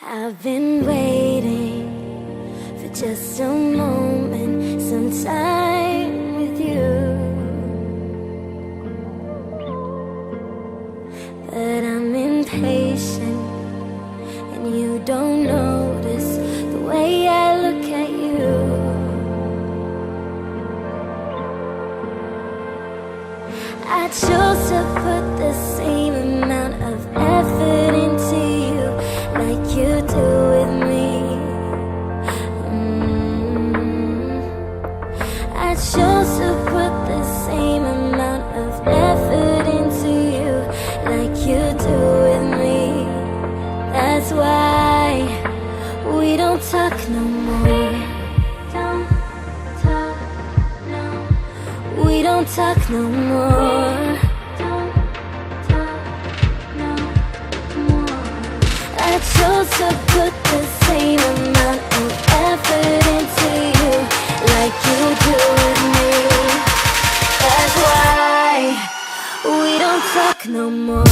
I've been waiting for just a moment, some time with you, but I'm impatient and you don't notice the way I look at you. I chose to put the same amount of effort into you like you do with me. I chose to put the same amount of effort into you like you do with me. That's why we don't talk no more. Don't talk, no. We don't talk no more. Don't talk no more. I chose to put the same amount of effort into you like you do with me. That's why we don't talk no more.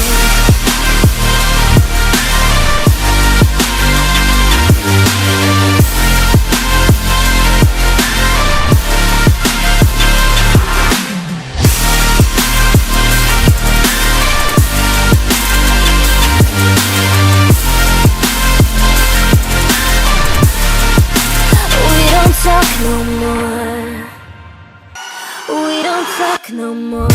Talk no more. We don't talk no more.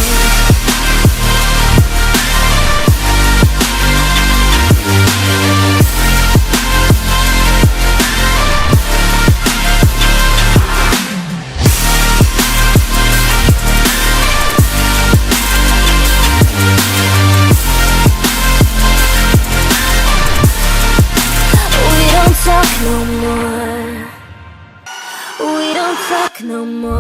We don't talk no more. We don't talk no more.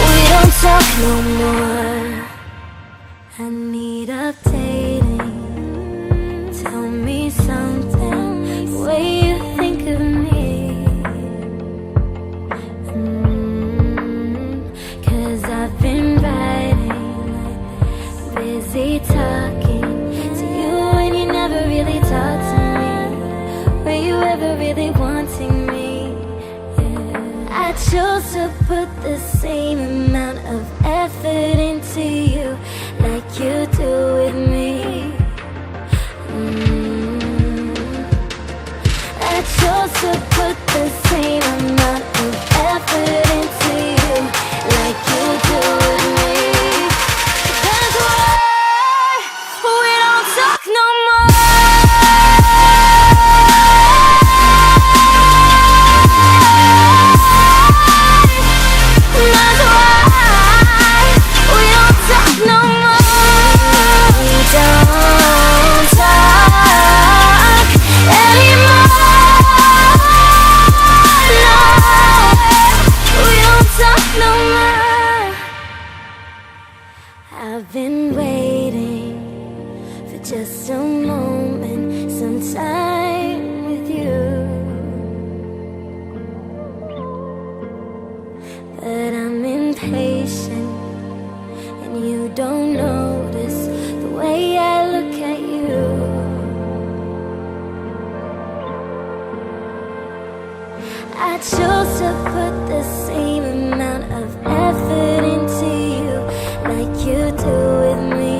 We don't talk no more. I need updating. Tell me something, the way you think of me. 'Cause I've been writing, busy talking to you, and you never really talk to me. Were you ever really wanting me? I chose to put the same amount of effort into you like you do with me. I chose to put the same amount of effort into you like you do with me. That's why we don't talk no more. That's why we don't talk no more. We don't talk anymore. No more. I've been waiting for just a moment, some time with you, but I'm impatient and you don't notice the way I look at you. I chose to put the same amount of effort into you like you do with me.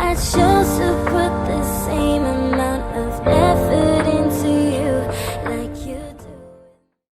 I chose to